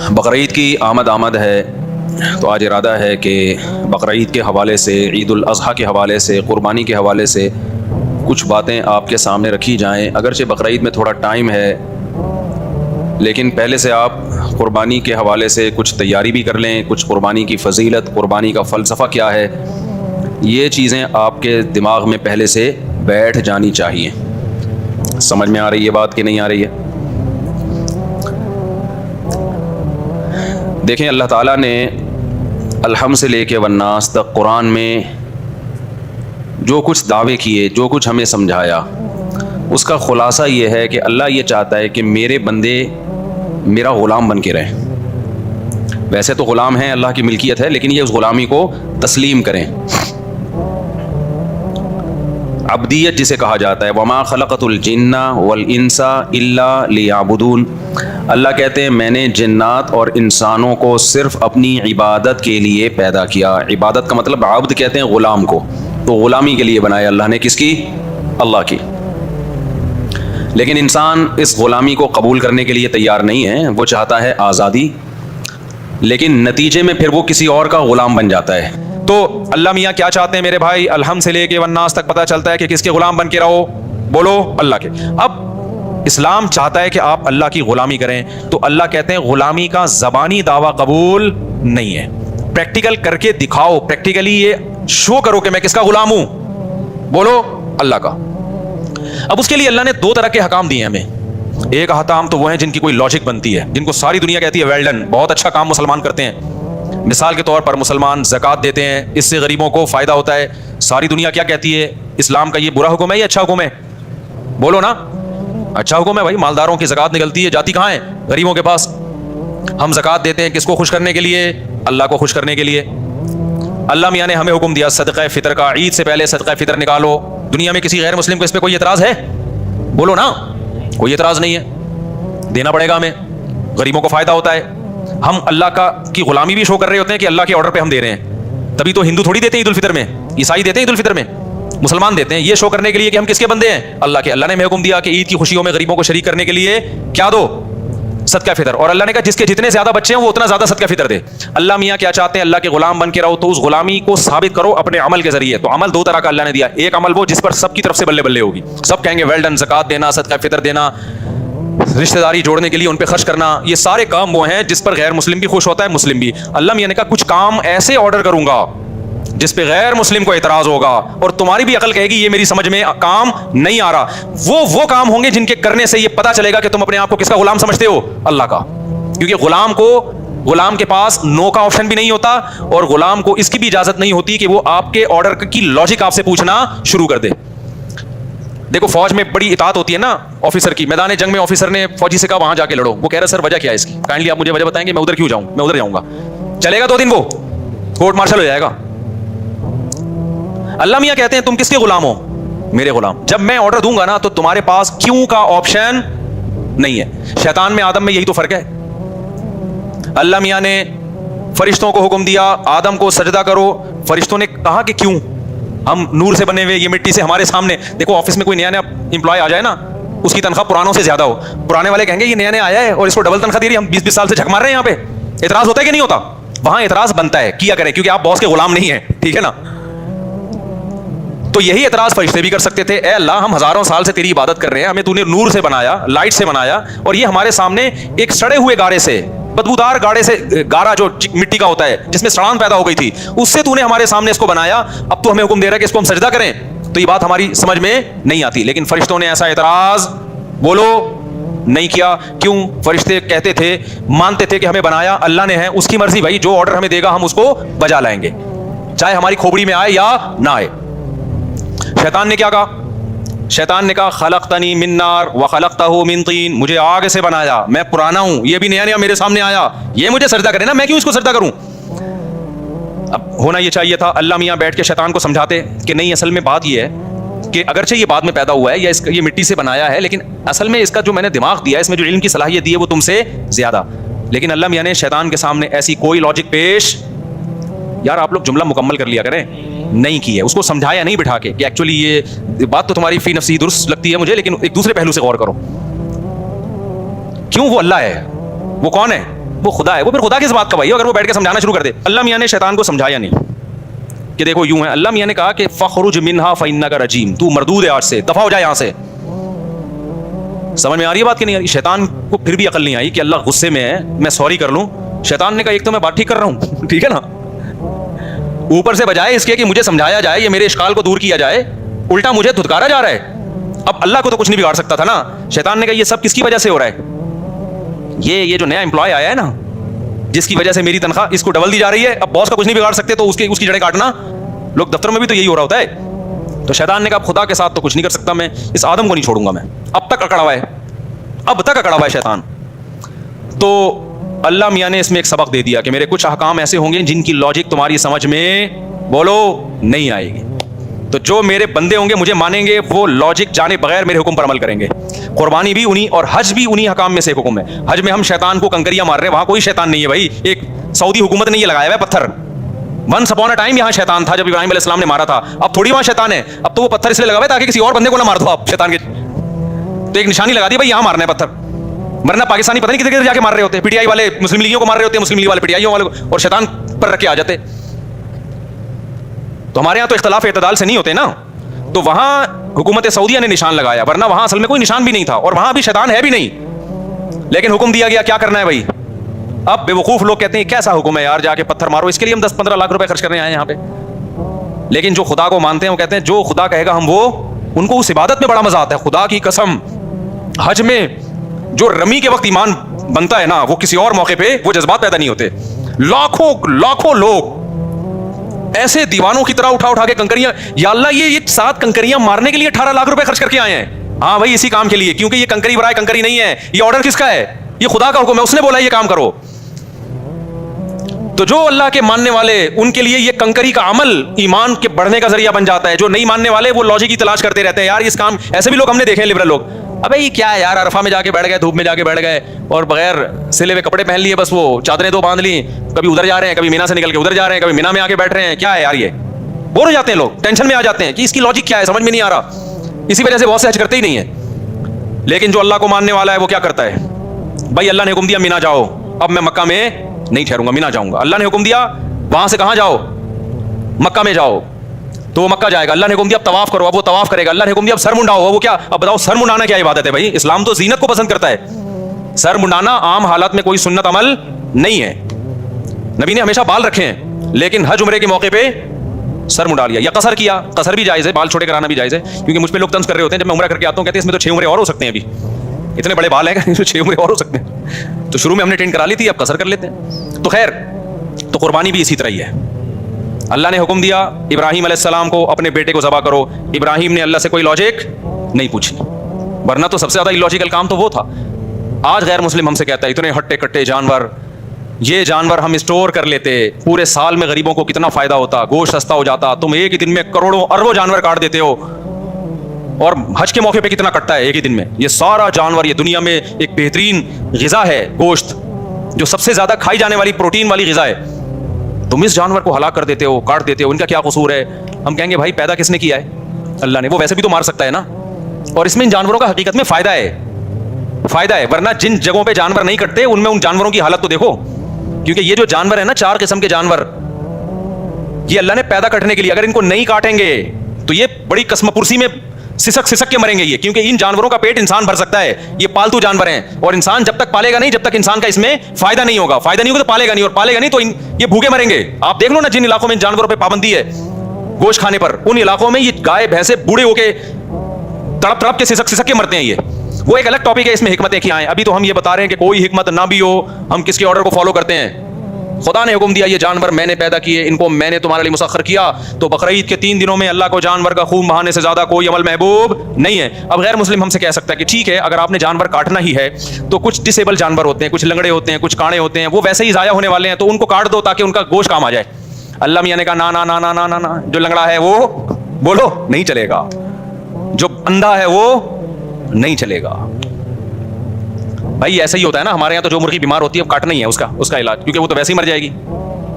بقرعید کی آمد ہے، تو آج ارادہ ہے کہ بقرعید کے حوالے سے، عید الاضحیٰ کے حوالے سے، قربانی کے حوالے سے کچھ باتیں آپ کے سامنے رکھی جائیں۔ اگرچہ بقرعید میں تھوڑا ٹائم ہے، لیکن پہلے سے آپ قربانی کے حوالے سے کچھ تیاری بھی کر لیں، کچھ قربانی کی فضیلت، قربانی کا فلسفہ کیا ہے، یہ چیزیں آپ کے دماغ میں پہلے سے بیٹھ جانی چاہیے۔ سمجھ میں آ رہی ہے بات کہ نہیں آ رہی ہے؟ دیکھیں، اللہ تعالیٰ نے الحم سے لے کے والناس تک قرآن میں جو کچھ دعوے کیے، جو کچھ ہمیں سمجھایا، اس کا خلاصہ یہ ہے کہ اللہ یہ چاہتا ہے کہ میرے بندے میرا غلام بن کے رہیں۔ ویسے تو غلام ہیں، اللہ کی ملکیت ہے، لیکن یہ اس غلامی کو تسلیم کریں۔ عبدیت جسے کہا جاتا ہے، وما خلقت الجن والانس الا لیعبدون۔ اللہ کہتے ہیں میں نے جنات اور انسانوں کو صرف اپنی عبادت کے لیے پیدا کیا۔ عبادت کا مطلب عبد کہتے ہیں غلام کو، تو غلامی کے لیے بنایا اللہ نے، کس کی؟ اللہ کی۔ لیکن انسان اس غلامی کو قبول کرنے کے لیے تیار نہیں ہے، وہ چاہتا ہے آزادی، لیکن نتیجے میں پھر وہ کسی اور کا غلام بن جاتا ہے۔ تو اللہ میاں کیا چاہتے ہیں میرے بھائی؟ الحم سے لے کے والناس تک پتہ چلتا ہے کہ کس کے غلام بن کے رہو؟ بولو، اللہ کے۔ اب اسلام چاہتا ہے کہ آپ اللہ کی غلامی کریں، تو اللہ کہتے ہیں غلامی کا زبانی دعویٰ قبول نہیں ہے، پریکٹیکل کر کے دکھاؤ، پریکٹیکلی یہ شو کرو کہ میں کس کا غلام ہوں؟ بولو، اللہ کا۔ اب اس کے لیے اللہ نے دو طرح کے حکام دیے ہمیں۔ ایک حکام تو وہ ہیں جن کی کوئی لاجک بنتی ہے، جن کو ساری دنیا کہتی ہے ویل ڈن، بہت اچھا کام مسلمان کرتے ہیں۔ مثال کے طور پر مسلمان زکوٰۃ دیتے ہیں، اس سے غریبوں کو فائدہ ہوتا ہے۔ ساری دنیا کیا کہتی ہے؟ اسلام کا یہ برا حکم ہے یا اچھا حکم ہے؟ بولو نا، اچھا حکم ہے بھائی، مالداروں کی زکوٰۃ نکلتی ہے، جاتی کہاں ہے؟ غریبوں کے پاس۔ ہم زکوٰۃ دیتے ہیں کس کو خوش کرنے کے لیے؟ اللہ کو خوش کرنے کے لیے۔ اللہ میاں نے ہمیں حکم دیا صدقہ فطر کا، عید سے پہلے صدقہ فطر نکالو۔ دنیا میں کسی غیر مسلم کو اس پہ کوئی اعتراض ہے؟ بولو نا، کوئی اعتراض نہیں ہے، دینا پڑے گا ہمیں، غریبوں کو فائدہ ہوتا ہے۔ ہم اللہ کی غلامی بھی شو کر رہے ہوتے ہیں کہ اللہ کے آرڈر پہ ہم دے رہے ہیں، تبھی تو ہندو تھوڑی دیتے ہیں عید الفطر میں، عیسائی دیتے ہیں عید الفطر میں، مسلمان دیتے ہیں، یہ شو کرنے کے لیے کہ ہم کس کے بندے ہیں؟ اللہ کے۔ اللہ نے ہمیں حکم دیا کہ عید کی خوشیوں میں غریبوں کو شریک کرنے کے لیے کیا دو؟ صدقہ فطر۔ اور اللہ نے کہا جس کے جتنے زیادہ بچے ہیں وہ اتنا زیادہ صدقہ فطر دے۔ اللہ میاں کیا چاہتے ہیں؟ اللہ کے غلام بن کے رہو، تو اس غلامی کو ثابت کرو اپنے عمل کے ذریعے۔ تو عمل دو طرح کا اللہ نے دیا، ایک عمل وہ جس پر سب کی طرف سے بلے بلے ہوگی، سب کہیں گے ویل ڈن، زکوٰۃ دینا، صدقہ فطر دینا، رشتہ داری جوڑنے کے لیے ان پہ خرچ کرنا، یہ سارے کام وہ ہیں جس پر غیر مسلم بھی خوش ہوتا ہے، مسلم بھی۔ اللہ میاں نے کہا کچھ کام ایسے آرڈر کروں گا جس پہ غیر مسلم کو اعتراض ہوگا اور تمہاری بھی عقل کہے گی یہ میری سمجھ میں کام نہیں آ رہا۔ وہ کام ہوں گے جن کے کرنے سے یہ پتا چلے گا کہ تم اپنے آپ کو کس کا غلام سمجھتے ہو؟ اللہ کا۔ کیونکہ غلام کے پاس نو کا آپشن بھی نہیں ہوتا، اور غلام کو اس کی بھی اجازت نہیں ہوتی کہ وہ آپ کے آرڈر کی لاجک آپ سے پوچھنا شروع کر دے۔ دیکھو فوج میں بڑی اطاعت ہوتی ہے نا آفیسر کی، میدان جنگ میں آفیسر نے فوجی سے کہا وہاں جا کے لڑو، وہ کہہ رہا سر وجہ کیا ہے اس کی، کائنڈلی آپ مجھے وجہ بتائیں گے، میں ادھر کیوں جاؤں، میں ادھر جاؤں گا، چلے گا 2 دن، وہ کورٹ مارشل ہو جائے گا۔ اللہ میاں کہتے ہیں تم کس کے غلام ہو؟ میرے غلام۔ جب میں آرڈر دوں گا نا تو تمہارے پاس کیوں کا آپشن نہیں ہے۔ شیطان میں آدم میں یہی تو فرق ہے۔ اللہ میاں نے فرشتوں کو حکم دیا آدم کو سجدہ کرو، فرشتوں نے کہا کہ کیوں؟ ہم نور سے بنے ہوئے، یہ مٹی سے، ہمارے سامنے دیکھو آفس میں کوئی نیا امپلائی آ جائے نا، اس کی تنخواہ پرانوں سے زیادہ ہو، پرانے والے کہیں گے یہ نیا آیا ہے اور اس کو ڈبل تنخواہ دے رہی ہے، ہم 20 سال سے جھک مار رہے ہیں یہاں پہ، اعتراض ہوتا ہے کہ نہیں ہوتا؟ وہاں اعتراض بنتا ہے، کیا کریں، کیونکہ آپ باس کے غلام نہیں ہیں، ٹھیک ہے نا؟ تو یہی اعتراض فرشتے بھی کر سکتے تھے، اے اللہ ہم ہزاروں سال سے تیری عبادت کر رہے ہیں، ہمیں تو نے نور سے بنایا، لائٹ سے بنایا، اور یہ ہمارے سامنے ایک سڑے ہوئے گارے سے، بدبودار گاڑے سے، گارا جو مٹی کا ہوتا ہے جس میں سڑان پیدا ہو گئی تھی، اس سے تو نے ہمارے سامنے اس کو بنایا، اب تو ہمیں حکم دے رہا ہے کہ اس کو ہم سجدہ کریں؟ تو یہ بات ہماری سمجھ میں نہیں آتی، لیکن فرشتوں نے ایسا اعتراض بولو نہیں کیا۔ کیوں؟ فرشتے کہتے تھے، مانتے تھے کہ ہمیں بنایا اللہ نے ہے، اس کی مرضی بھائی، جو آرڈر ہمیں دے گا ہم اس کو بجا لائیں گے، چاہے ہماری کھوپڑی میں آئے یا نہ آئے۔ شیطان نے کیا کہا؟ شیطان نے کہا خلقتنی من نار وخلقتہ من طین، مجھے آگ سے بنایا، میں پرانا ہوں، یہ بھی نیا میرے سامنے آیا، یہ مجھے سجدہ کرے نا، میں کیوں اس کو سجدہ کروں؟ اب ہونا یہ چاہیے تھا اللہ میاں بیٹھ کے شیطان کو سمجھاتے کہ نہیں، اصل میں بات یہ ہے کہ اگرچہ یہ بعد میں پیدا ہوا ہے یا یہ مٹی سے بنایا ہے، لیکن اصل میں اس کا جو میں نے دماغ دیا ہے، اس میں جو علم کی صلاحیت دی ہے وہ تم سے زیادہ۔ لیکن اللہ میاں نے شیطان کے سامنے ایسی کوئی لاجک پیش، یار آپ لوگ جملہ مکمل کر لیا کریں، نہیں کی ہے، اس کو سمجھایا نہیں بٹھا کے کہ ایکچولی یہ بات تو تمہاری فی نفسی درست لگتی ہے مجھے، لیکن ایک دوسرے پہلو سے غور کرو، کیوں وہ اللہ ہے، وہ کون ہے؟ وہ خدا ہے, وہ پھر خدا کس بات کا بھائی اگر وہ بیٹھ کے سمجھانا شروع کر دے. اللہ میاں نے شیطان کو سمجھایا نہیں کہ دیکھو یوں ہے. اللہ میاں نے کہا کہ فخرج منہا فانک رجیم, تو مردود ہے آج سے, دفع ہو جائے یہاں سے. سمجھ میں آ رہی ہے بات کہ نہیں آ رہی؟ شیطان کو پھر بھی عقل نہیں آئی کہ اللہ غصے میں ہے, میں سوری کر لوں. شیطان نے کہا ایک تو میں بات ٹھیک کر رہا ہوں, ٹھیک ہے نا, اوپر سے بجائے اس کے کہ مجھے سمجھایا جائے, یہ میرے اشکال کو دور کیا جائے, الٹا مجھے دھتکارا جا رہا ہے. اب اللہ کو تو کچھ نہیں بگاڑ سکتا تھا نا. شیطان نے کہا یہ سب کس کی وجہ سے ہو رہا ہے؟ یہ جو نیا امپلائی آیا ہے نا, جس کی وجہ سے میری تنخواہ اس کو ڈبل دی جا رہی ہے, اب باس کا کچھ نہیں بگاڑ سکتے تو اس کی جڑیں کاٹنا. لوگ دفتروں میں بھی تو یہی ہو رہا ہوتا ہے. تو شیطان نے کہا خدا کے ساتھ تو کچھ نہیں کر سکتا میں, اس آدم کو نہیں چھوڑوں گا میں. اب تک اکڑا ہوا ہے, اب تک اکڑا ہوا ہے شیطان. تو اللہ میاں نے اس میں ایک سبق دے دیا کہ میرے کچھ احکام ایسے ہوں گے جن کی لاجک تمہاری سمجھ میں بولو نہیں آئے گی. تو جو میرے بندے ہوں گے مجھے مانیں گے, وہ لاجک جانے بغیر میرے حکم پر عمل کریں گے. قربانی بھی انہی اور حج بھی انہی حکام میں سے ایک حکم ہے. حج میں ہم شیطان کو کنکریاں مار رہے ہیں, وہاں کوئی شیطان نہیں ہے بھائی. ایک سعودی حکومت نے یہ لگایا ہے پتھر. ونس اپون اے ٹائم یہاں شیطان تھا جب ابراہیم علیہ السلام نے مارا تھا. اب تھوڑی وہاں شیطان ہے, اب تو وہ پتھر اس لیے لگا ہوا ہے تاکہ کسی اور بندے کو نہ مار دو آپ شیطان کے. تو ایک نشانی لگا دی بھائی یہاں مارنا ہے پتھر, ورنہ پاکستانی پتہ نہیں کدھر کدھر جا کے مار رہے ہوتے. پی ٹی آئی والے مسلم لیگیوں کو مار رہے ہوتے ہیں, مسلم لیگ والے پی ٹی آئی والے کو, اور شیطان پر رکھ کے آ جاتے. تو ہمارے یہاں تو اختلاف اعتدال سے نہیں ہوتے نا. تو وہاں حکومت سعودیہ نے نشان لگایا, ورنہ وہاں اصل میں کوئی نشان بھی نہیں تھا, اور وہاں بھی شیطان ہے بھی نہیں, لیکن حکم دیا گیا کیا کرنا ہے بھائی. اب بے وقوف لوگ کہتے ہیں کیسا حکم ہے یار, جا کے پتھر مارو, اس کے لیے ہم 10-15 لاکھ روپے خرچ کرنے آئے ہیں یہاں پہ. لیکن جو خدا کو مانتے ہیں وہ کہتے ہیں جو خدا کہے گا ہم وہ, ان کو اس عبادت میں بڑا مزہ آتا ہے. خدا کی قسم, حج میں جو رمی کے وقت ایمان بنتا ہے نا, وہ کسی اور موقع پہ وہ جذبات پیدا نہیں ہوتے. لاکھوں لوگ ایسے دیوانوں کی طرح اٹھا کے کنکریاں, یا اللہ یہ 7 کنکریاں مارنے کے لیے 18 لاکھ روپے خرچ کر کے آئے ہیں. ہاں بھائی اسی کام کے لیے, کیونکہ یہ کنکری برائے کنکری نہیں ہے, یہ آرڈر کس کا ہے, یہ خدا کا حکم ہے, اس نے بولا یہ کام کرو. تو جو اللہ کے ماننے والے ان کے لیے یہ کنکری کا عمل ایمان کے بڑھنے کا ذریعہ بن جاتا ہے. جو نہیں ماننے والے وہ لاجک کی تلاش کرتے رہتے ہیں, یار اس کام, ایسے بھی لوگ ہم نے دیکھے ہیں لبرل لوگ, ابے یہ کیا ہے یار, عرفہ میں جا کے بیٹھ گئے, دھوپ میں جا کے بیٹھ گئے, اور بغیر سلے ہوئے کپڑے پہن لیے, بس وہ چادریں 2 باندھ لی, کبھی ادھر جا رہے ہیں, کبھی مینا سے نکل کے ادھر جا رہے ہیں, کبھی مینا میں آ کے بیٹھ رہے ہیں. کیا ہے یار, یہ بور ہو جاتے ہیں لوگ, ٹینشن میں آ جاتے ہیں کہ اس کی لاجک کیا ہے, سمجھ میں نہیں آ رہا. اسی وجہ سے بہت سے حج کرتے ہی نہیں ہے. لیکن جو اللہ کو ماننے والا ہے وہ کیا کرتا ہے, بھائی اللہ نے حکم دیا مینا جاؤ, اب میں مکہ میں نہیں ٹھہروں گا, مینا جاؤں گا. اللہ نے حکم دیا وہاں سے کہاں جاؤ, مکہ میں جاؤ, تو وہ مکہ جائے گا. اللہ نے حکم دیا اب طواف کرو, اب وہ طواف کرے گا. اللہ نے حکم دیا اب سر منڈاؤ, وہ کیا, اب بتاؤ سر منڈانا کیا عبادت ہے بھائی. اسلام تو زینت کو پسند کرتا ہے, سر منڈانا عام حالات میں کوئی سنت عمل نہیں ہے. نبی نے ہمیشہ بال رکھے ہیں, لیکن حج عمرے کے موقع پہ سر منڈا لیا. یا قصر کیا, قصر بھی جائز ہے, بال چھوٹے کرانا بھی جائز ہے. کیونکہ مجھ پہ لوگ طنز کر رہے ہوتے ہیں جب میں عمرہ کر کے آتا ہوں, کہتے ہیں اس میں تو 6 عمرے اور ہو سکتے ہیں, ابھی اتنے بڑے بال ہیں کہ 6 عمرے اور ہو سکتے ہیں. تو شروع میں ہم نے ٹرین کرا لی تھی, اب قصر کر لیتے ہیں. تو خیر, تو قربانی بھی اسی طرح ہی ہے. اللہ نے حکم دیا ابراہیم علیہ السلام کو اپنے بیٹے کو ذبح کرو. ابراہیم نے اللہ سے کوئی لاجک نہیں پوچھی, ورنہ تو سب سے زیادہ اللاجیکل کام تو وہ تھا. آج غیر مسلم ہم سے کہتا ہے اتنے ہٹے کٹے جانور, یہ جانور ہم اسٹور کر لیتے, پورے سال میں غریبوں کو کتنا فائدہ ہوتا, گوشت سستا ہو جاتا. تم ایک ہی دن میں کروڑوں اربوں جانور کاٹ دیتے ہو, اور حج کے موقع پہ کتنا کٹتا ہے ایک ہی دن میں. یہ سارا جانور, یہ دنیا میں ایک بہترین غذا ہے گوشت, جو سب سے زیادہ کھائی جانے والی پروٹین والی غذا ہے. تم اس جانور کو ہلاک کر دیتے ہو, کاٹ دیتے ہو, ان کا کیا قصور ہے؟ ہم کہیں گے بھائی پیدا کس نے کیا ہے, اللہ نے. وہ ویسے بھی تو مار سکتا ہے نا, اور اس میں ان جانوروں کا حقیقت میں فائدہ ہے. ورنہ جن جگہوں پہ جانور نہیں کٹتے ان میں ان جانوروں کی حالت تو دیکھو. کیونکہ یہ جو جانور ہیں نا, 4 قسم کے جانور, یہ اللہ نے پیدا کرنے کے لیے, اگر ان کو نہیں کاٹیں گے تو یہ بڑی قسم پرسی میں سسک کے مریں گے یہ. کیونکہ ان جانوروں کا پیٹ انسان بھر سکتا ہے, یہ پالتو جانور ہیں, اور انسان جب تک پالے گا نہیں, جب تک انسان کا اس میں فائدہ نہیں ہوگا تو پالے گا نہیں, اور پالے گا نہیں تو یہ بھوکے مریں گے. آپ دیکھ لو نا جن علاقوں میں جانوروں پہ پابندی ہے گوشت کھانے پر, ان علاقوں میں یہ گائے بھینسے بوڑھے ہو کے تڑپ کے سسک کے مرتے ہیں. یہ وہ ایک الگ ٹاپک ہے, اس میں حکمتیں کیا ہیں. ابھی تو ہم یہ بتا رہے ہیں کہ کوئی حکمت نہ بھی ہو, ہم کس کے آرڈر کو فالو کرتے ہیں. خدا نے حکم دیا یہ جانور میں نے پیدا کیے, ان کو میں نے تمہارے لیے مسخر کیا. تو بقرعید کے 3 دنوں میں اللہ کو جانور کا خون بہانے سے زیادہ کوئی عمل محبوب نہیں ہے. اب غیر مسلم ہم سے کہہ سکتا ہے کہ ٹھیک ہے اگر آپ نے جانور کاٹنا ہی ہے تو کچھ ڈسیبل جانور ہوتے ہیں, کچھ لنگڑے ہوتے ہیں, کچھ کاڑے ہوتے ہیں, وہ ویسے ہی ضائع ہونے والے ہیں, تو ان کو کاٹ دو تاکہ ان کا گوشت کام آ جائے. اللہ میاں نے کہا نا نا نا نا نا نا, جو لنگڑا ہے وہ بولو نہیں چلے گا, جو اندھا ہے وہ نہیں چلے گا. بھائی ایسا ہی ہوتا ہے نا ہمارے یہاں, تو جو مرغی بیمار ہوتی ہے اب کاٹنا ہی ہے اس کا علاج, کیونکہ وہ تو ویسے ہی مر جائے گی.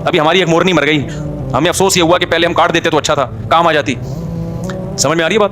ابھی ہماری ایک مورنی مر گئی, ہمیں افسوس یہ ہوا کہ پہلے ہم کاٹ دیتے تو اچھا تھا, کام آ جاتی. سمجھ میں آ رہی ہے بات؟